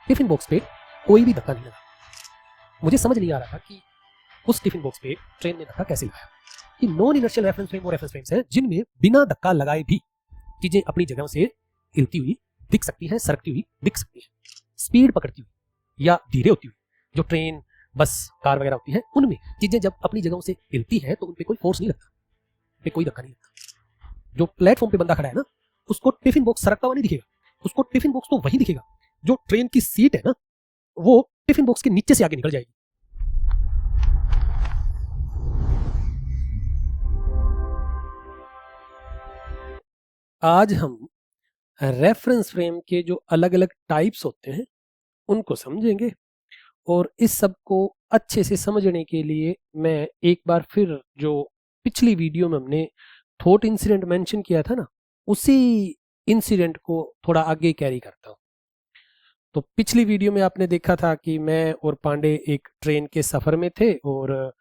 Tiffin box पे कोई भी धक्का नहीं लगा। मुझे समझ नहीं आ रहा था कि उस टिफिन बॉक्स पे ट्रेन ने धक्का कैसे लगाया। कि नॉन इनर्शियल रेफरेंस फ्रेम वो रेफरेंस फ्रेम्स हैं जिनमें बिना धक्का लगाए भी चीजें अपनी जगहों से हिलती हुई दिख सकती हैं, सरकती हुई दिख सकती हैं, स्पीड पकड़ती हुई या धीरे होती हुई। जो ट्रेन, बस, कार वगैरह होती है, उनमें चीजें जब अपनी जगहों से हिलती हैं तो उन पे कोई फोर्स नहीं लगता, पे कोई धक्का नहीं लगता। जो प्लेटफॉर्म पे बंदा खड़ा है ना, उसको टिफिन बॉक्स सरकता हुआ नहीं दिखेगा। उसको टिफिन बॉक्स तो वही दिखेगा जो ट्रेन की सीट है ना, वो टिफिन बॉक्स के नीचे से आगे निकल जाएगी। आज हम रेफरेंस फ्रेम के जो अलग अलग टाइप्स होते हैं उनको समझेंगे, और इस सब को अच्छे से समझने के लिए मैं एक बार फिर जो पिछली वीडियो में हमने थॉट इंसिडेंट मेंशन किया था ना, उसी इंसिडेंट को थोड़ा आगे कैरी करता हूँ। तो पिछली वीडियो में आपने देखा था कि मैं और पांडे एक ट्रेन के सफ़र में थे, और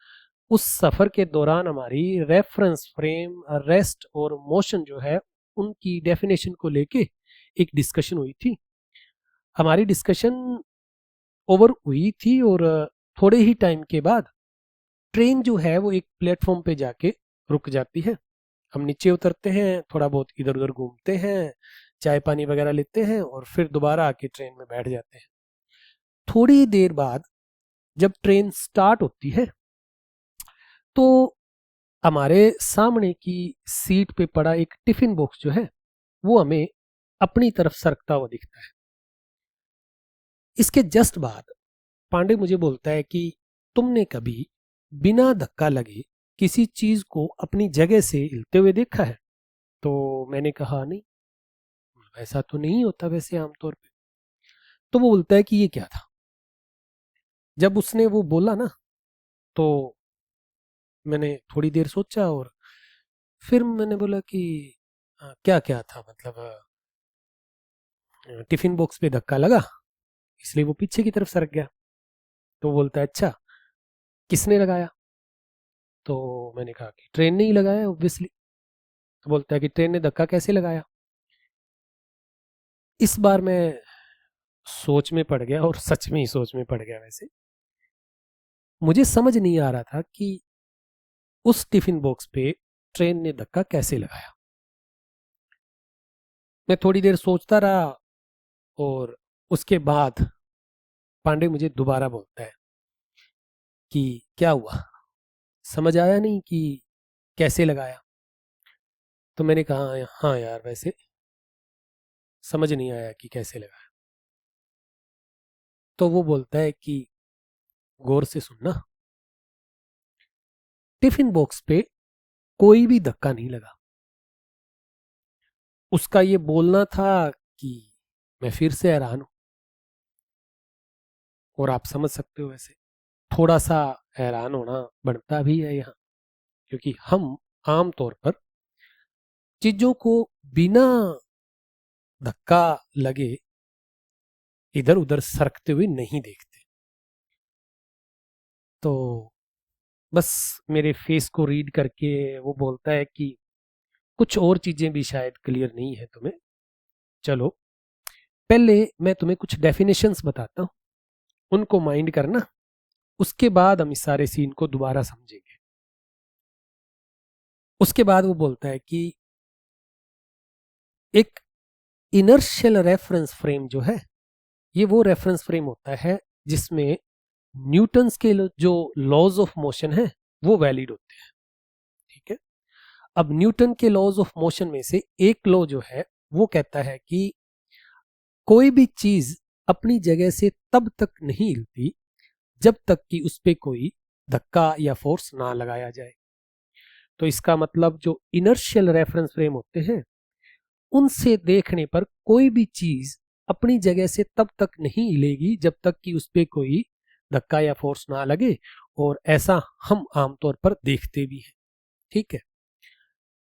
उस सफ़र के दौरान हमारी रेफरेंस फ्रेम, रेस्ट और मोशन जो है उनकी डेफिनेशन को लेके एक डिस्कशन हुई थी। हमारी डिस्कशन ओवर हुई थी और थोड़े ही टाइम के बाद ट्रेन जो है वो एक प्लेटफॉर्म पे जाके रुक जाती है। हम नीचे उतरते हैं, थोड़ा बहुत इधर उधर घूमते हैं, चाय पानी वगैरह लेते हैं और फिर दोबारा आके ट्रेन में बैठ जाते हैं। थोड़ी देर बाद जब ट्रेन स्टार्ट होती है तो हमारे सामने की सीट पे पड़ा एक टिफिन बॉक्स जो है वो हमें अपनी तरफ सरकता हुआ दिखता है। इसके जस्ट बाद पांडे मुझे बोलता है कि तुमने कभी बिना धक्का लगे किसी चीज को अपनी जगह से हिलते हुए देखा है? तो मैंने कहा नहीं, ऐसा तो नहीं होता वैसे आमतौर पे। तो वो बोलता है कि ये क्या था। जब उसने वो बोला ना, तो मैंने थोड़ी देर सोचा और फिर मैंने बोला कि क्या क्या था, मतलब टिफिन बॉक्स पे धक्का लगा इसलिए वो पीछे की तरफ सरक गया। तो बोलता है अच्छा, किसने लगाया? तो मैंने कहा कि ट्रेन ने ही लगाया ऑब्वियसली। तो बोलता है कि ट्रेन ने धक्का कैसे लगाया? इस बार मैं सोच में पड़ गया, और सच में ही सोच में पड़ गया। वैसे मुझे समझ नहीं आ रहा था कि उस टिफिन बॉक्स पे ट्रेन ने धक्का कैसे लगाया। मैं थोड़ी देर सोचता रहा और उसके बाद पांडे मुझे दोबारा बोलता है कि क्या हुआ, समझ आया नहीं कि कैसे लगाया? तो मैंने कहा हाँ यार, वैसे समझ नहीं आया कि कैसे लगाया। तो वो बोलता है कि गौर से सुनना, टिफिन बॉक्स पे कोई भी धक्का नहीं लगा। उसका ये बोलना था कि मैं फिर से हैरान हूं, और आप समझ सकते हो वैसे थोड़ा सा हैरान होना बनता भी है यहाँ, क्योंकि हम आम तौर पर चीजों को बिना धक्का लगे इधर उधर सरकते हुए नहीं देखते। तो बस मेरे फेस को रीड करके वो बोलता है कि कुछ और चीजें भी शायद क्लियर नहीं है तुम्हें। चलो पहले मैं तुम्हें कुछ डेफिनेशंस बताता हूँ, उनको माइंड करना, उसके बाद हम इस सारे सीन को दोबारा समझेंगे। उसके बाद वो बोलता है कि एक इनर्शियल रेफरेंस फ्रेम जो है, ये वो रेफरेंस फ्रेम होता है जिसमें न्यूटन्स के जो लॉज ऑफ मोशन है वो वैलिड होते हैं। ठीक है। अब न्यूटन के लॉज ऑफ मोशन में से एक लॉ जो है वो कहता है कि कोई भी चीज अपनी जगह से तब तक नहीं हिलती जब तक कि उस पर कोई धक्का या फोर्स ना लगाया जाए। तो इसका मतलब जो इनर्शियल रेफरेंस फ्रेम होते हैं उनसे देखने पर कोई भी चीज अपनी जगह से तब तक नहीं हिलेगी जब तक कि उस पर कोई धक्का या फोर्स ना लगे, और ऐसा हम आमतौर पर देखते भी हैं। ठीक है।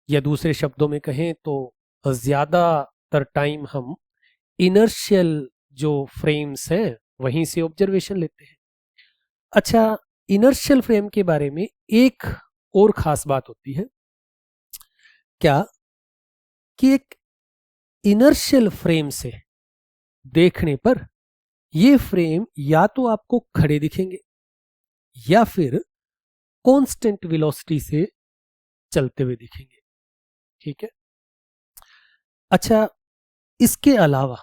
या दूसरे शब्दों में कहें तो ज्यादातर टाइम हम इनर्शियल जो फ्रेम्स हैं वहीं से ऑब्जर्वेशन लेते हैं। अच्छा, इनर्शियल फ्रेम के बारे में एक और खास बात होती है क्या, कि एक इनर्शियल फ्रेम से देखने पर ये फ्रेम या तो आपको खड़े दिखेंगे या फिर कांस्टेंट वेलोसिटी से चलते हुए दिखेंगे। ठीक है। अच्छा, इसके अलावा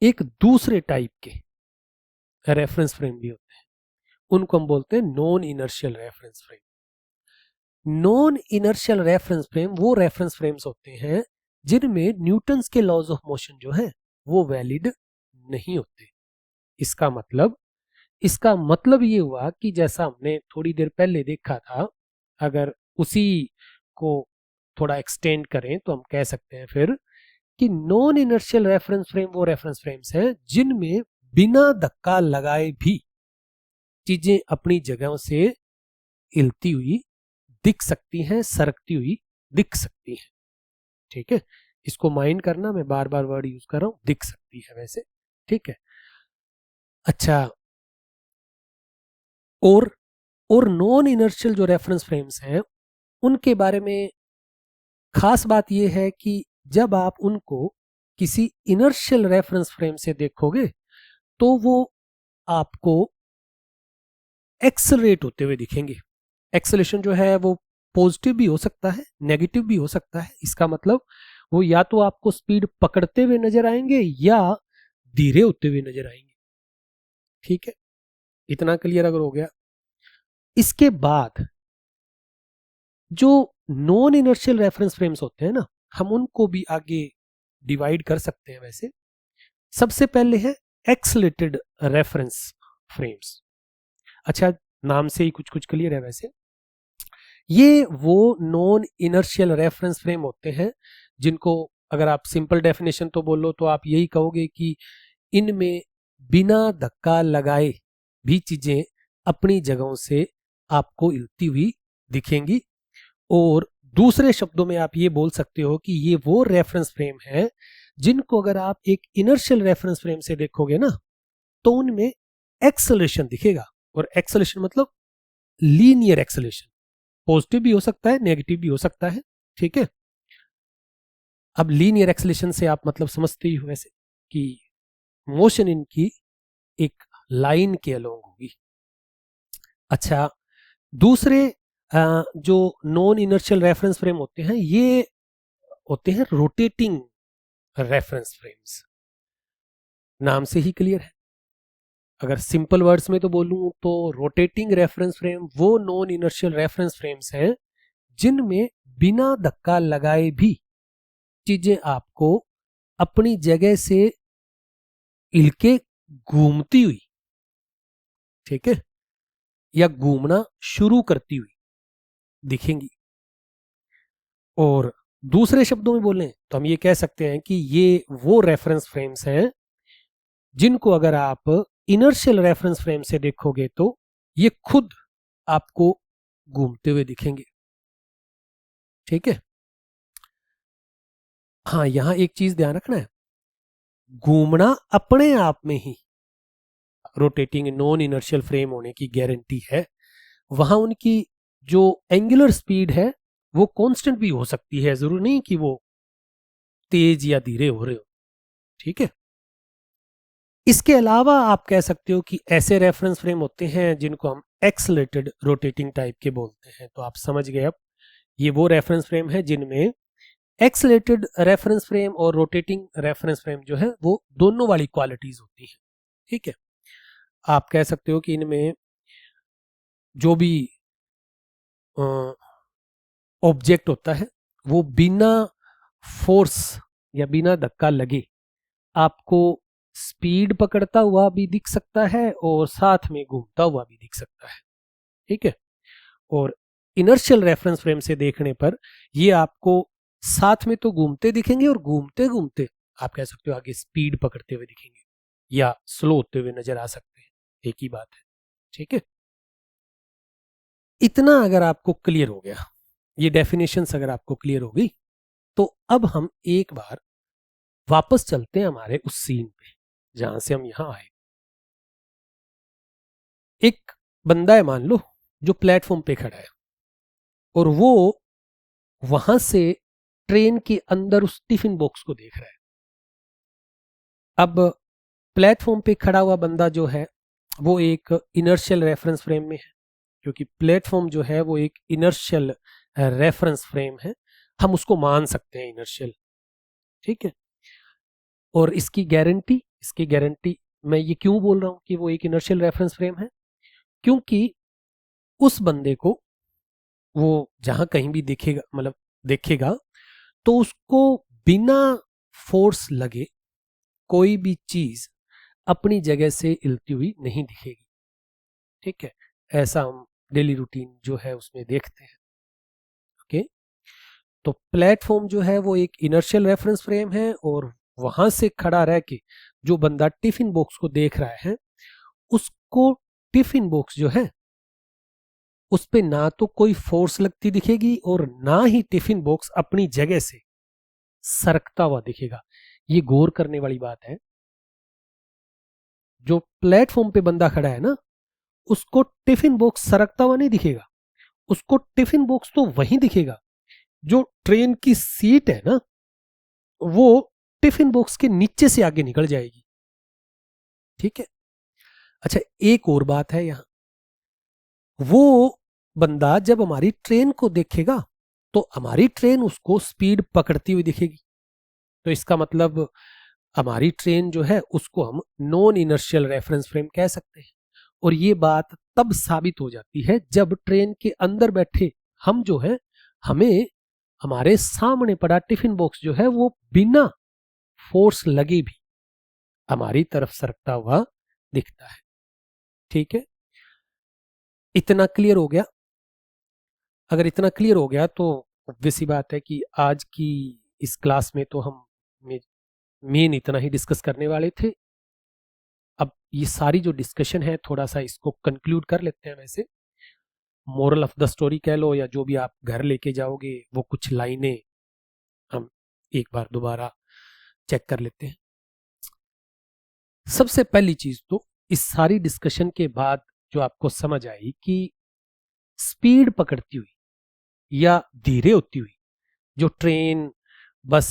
एक दूसरे टाइप के रेफरेंस फ्रेम भी होते हैं, उनको हम बोलते हैं non inertial reference frame. Non inertial reference frame वो रेफरेंस फ्रेम्स होते हैं जिनमें न्यूटन्स के लॉज ऑफ मोशन जो है वो वैलिड नहीं होते। इसका मतलब इसका मतलब ये हुआ कि जैसा हमने थोड़ी देर पहले देखा था, अगर उसी को थोड़ा एक्सटेंड करें तो हम कह सकते हैं फिर कि नॉन इनर्शियल रेफरेंस फ्रेम वो रेफरेंस फ्रेम्स हैं जिनमें बिना धक्का लगाए भी चीजें अपनी जगहों से हिलती हुई दिख सकती हैं, सरकती हुई दिख सकती हैं। ठीक है, इसको माइंड करना, मैं बार बार वर्ड यूज कर रहा हूं, दिख सकती है वैसे। ठीक है। अच्छा, और नॉन इनर्शियल जो रेफरेंस फ्रेम्स हैं उनके बारे में खास बात यह है कि जब आप उनको किसी इनर्शियल रेफरेंस फ्रेम से देखोगे तो वो आपको एक्सेलरेट होते हुए दिखेंगे। एक्सेलेशन जो है वो पॉजिटिव भी हो सकता है, नेगेटिव भी हो सकता है। इसका मतलब वो या तो आपको स्पीड पकड़ते हुए नजर आएंगे या धीरे होते हुए नजर आएंगे। ठीक है, इतना क्लियर अगर हो गया। इसके बाद जो नॉन इनर्शियल रेफरेंस फ्रेम्स होते हैं ना, हम उनको भी आगे डिवाइड कर सकते हैं वैसे। सबसे पहले है एक्सलेटेड रेफरेंस फ्रेम्स। अच्छा, नाम से ही कुछ कुछ क्लियर है वैसे। ये वो नॉन इनर्शियल रेफरेंस फ्रेम होते हैं जिनको अगर आप सिंपल डेफिनेशन तो बोलो तो आप यही कहोगे कि इनमें बिना धक्का लगाए भी चीजें अपनी जगहों से आपको हिलती हुई दिखेंगी। और दूसरे शब्दों में आप ये बोल सकते हो कि ये वो रेफरेंस फ्रेम है जिनको अगर आप एक इनर्शियल रेफरेंस फ्रेम से देखोगे ना तो उनमें एक्सेलरेशन दिखेगा। और एक्सेलरेशन मतलब लीनियर एक्सेलरेशन, पॉजिटिव भी हो सकता है, नेगेटिव भी हो सकता है। ठीक है। अब लीनियर एक्सेलरेशन से आप मतलब समझते ही हो वैसे कि मोशन इनकी एक लाइन के अलोंग होगी। अच्छा, दूसरे जो नॉन इनर्शियल रेफरेंस फ्रेम होते हैं ये होते हैं रोटेटिंग रेफरेंस फ्रेम्स। नाम से ही क्लियर है। अगर सिंपल वर्ड्स में तो बोलूं तो रोटेटिंग रेफरेंस फ्रेम वो नॉन इनर्शियल रेफरेंस फ्रेम्स हैं जिनमें बिना धक्का लगाए भी चीजें आपको अपनी जगह से हिलके घूमती हुई, ठीक है, या घूमना शुरू करती हुई दिखेंगी। और दूसरे शब्दों में बोलें तो हम ये कह सकते हैं कि ये वो रेफरेंस फ्रेम्स हैं जिनको अगर आप इनर्शियल रेफरेंस फ्रेम से देखोगे तो ये खुद आपको घूमते हुए दिखेंगे। ठीक है। हाँ, यहां एक चीज ध्यान रखना है, घूमना अपने आप में ही रोटेटिंग नॉन इनर्शियल फ्रेम होने की गारंटी है। वहां उनकी जो एंगुलर स्पीड है वो कांस्टेंट भी हो सकती है, जरूरी नहीं कि वो तेज या धीरे हो रहे हो। ठीक है। इसके अलावा आप कह सकते हो कि ऐसे रेफरेंस फ्रेम होते हैं जिनको हम एक्सलेटेड रोटेटिंग टाइप के बोलते हैं। तो आप समझ गए अब, ये वो रेफरेंस फ्रेम है जिनमें एक्सलेटेड रेफरेंस फ्रेम और रोटेटिंग रेफरेंस फ्रेम जो है वो दोनों वाली क्वालिटीज होती है। ठीक है। आप कह सकते हो कि इनमें जो भी ऑब्जेक्ट होता है वो बिना फोर्स या बिना धक्का लगे आपको स्पीड पकड़ता हुआ भी दिख सकता है और साथ में घूमता हुआ भी दिख सकता है। ठीक है। और इनर्शियल रेफरेंस फ्रेम से देखने पर ये आपको साथ में तो घूमते दिखेंगे और घूमते घूमते आप कह सकते हो आगे स्पीड पकड़ते हुए दिखेंगे या स्लो होते हुए नजर आ सकते हैं। एक ही बात है। ठीक है। इतना अगर आपको क्लियर हो गया, ये डेफिनेशंस अगर आपको क्लियर हो गई, तो अब हम एक बार वापस चलते हैं हमारे उस सीन पे जहां से हम यहां आए। एक बंदा है मान लो जो प्लेटफॉर्म पे खड़ा है और वो वहां से ट्रेन के अंदर उस टिफिन बॉक्स को देख रहा है। अब प्लेटफॉर्म पे खड़ा हुआ बंदा जो है वो एक इनर्शियल रेफरेंस फ्रेम में है, क्योंकि प्लेटफॉर्म जो है वो एक इनर्शियल रेफरेंस फ्रेम है, हम उसको मान सकते हैं इनर्शियल। ठीक है। और इसकी गारंटी मैं ये क्यों बोल रहा हूं कि वो एक इनर्शियल रेफरेंस फ्रेम है, क्योंकि उस बंदे को वो जहां कहीं भी देखेगा, मतलब देखेगा, तो उसको बिना फोर्स लगे कोई भी चीज अपनी जगह से हिलती हुई नहीं दिखेगी। ठीक है। ऐसा हम डेली रूटीन जो है उसमें देखते हैं। ओके। तो प्लेटफॉर्म जो है वो एक इनर्शियल रेफरेंस फ्रेम है, और वहां से खड़ा रह के जो बंदा टिफिन बॉक्स को देख रहा है, उसको टिफिन बॉक्स जो है उस पे ना तो कोई फोर्स लगती दिखेगी और ना ही टिफिन बॉक्स अपनी जगह से सरकता हुआ दिखेगा। ये गौर करने वाली बात है। जो प्लेटफॉर्म पे बंदा खड़ा है ना, उसको टिफिन बॉक्स सरकता हुआ नहीं दिखेगा, उसको टिफिन बॉक्स तो वहीं दिखेगा। जो ट्रेन की सीट है ना, वो टिफिन बॉक्स के नीचे से आगे निकल जाएगी। ठीक है। अच्छा, एक और बात है यहां, वो बंदा जब हमारी ट्रेन को देखेगा तो हमारी ट्रेन उसको स्पीड पकड़ती हुई दिखेगी। तो इसका मतलब हमारी ट्रेन जो है उसको हम नॉन इनर्शियल रेफरेंस फ्रेम कह सकते हैं। और ये बात तब साबित हो जाती है जब ट्रेन के अंदर बैठे हम जो है, हमें हमारे सामने पड़ा टिफिन बॉक्स जो है वो बिना फोर्स लगे भी हमारी तरफ सरकता हुआ दिखता है। ठीक है। इतना क्लियर हो गया? अगर इतना क्लियर हो गया तो ऑब्वियस सी बात है कि आज की इस क्लास में तो हम मेन इतना ही डिस्कस करने वाले थे। अब ये सारी जो डिस्कशन है थोड़ा सा इसको कंक्लूड कर लेते हैं। वैसे मोरल ऑफ द स्टोरी कह लो या जो भी आप घर लेके जाओगे, वो कुछ लाइनें हम एक बार दोबारा चेक कर लेते हैं। सबसे पहली चीज तो इस सारी डिस्कशन के बाद जो आपको समझ आई कि स्पीड पकड़ती हुई या धीरे होती हुई जो ट्रेन, बस,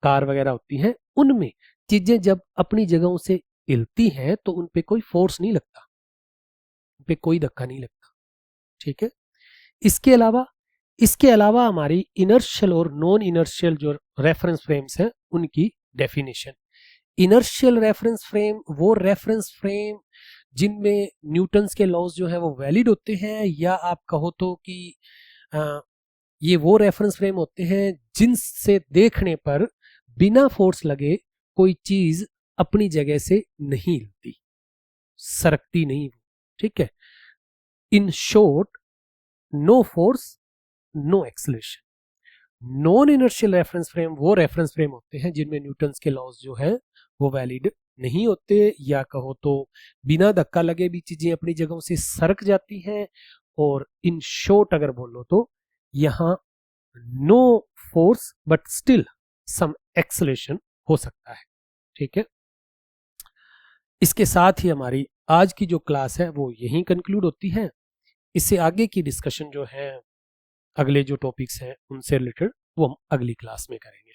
कार वगैरह होती हैं, उनमें चीजें जब अपनी जगहों से हिलती हैं तो उन पे कोई फोर्स नहीं लगता, उन पे कोई धक्का नहीं लगता। ठीक है। इसके अलावा हमारी इनर्शियल और नॉन इनर्शियल जो रेफरेंस फ्रेम्स हैं उनकी डेफिनेशन। इनर्शियल रेफरेंस फ्रेम वो रेफरेंस फ्रेम जिनमें न्यूटन्स के लॉज जो है वो वैलिड होते हैं, या आप कहो तो कि ये वो रेफरेंस फ्रेम होते हैं जिनसे देखने पर बिना फोर्स लगे कोई चीज अपनी जगह से नहीं हिलती, सरकती नहीं। ठीक है। In short, no force, no acceleration. Non inertial reference frame वो रेफरेंस फ्रेम होते हैं जिनमें न्यूटन्स के लॉज जो है वो वैलिड नहीं होते, या कहो तो बिना धक्का लगे भी चीजें अपनी जगहों से सरक जाती हैं। और इन शॉर्ट अगर बोलो तो यहाँ no force but still some acceleration हो सकता है। ठीक है। इसके साथ ही हमारी आज की जो क्लास है वो यहीं कंक्लूड होती है। इससे आगे की डिस्कशन जो है, अगले जो टॉपिक्स हैं उनसे रिलेटेड, वो हम अगली क्लास में करेंगे।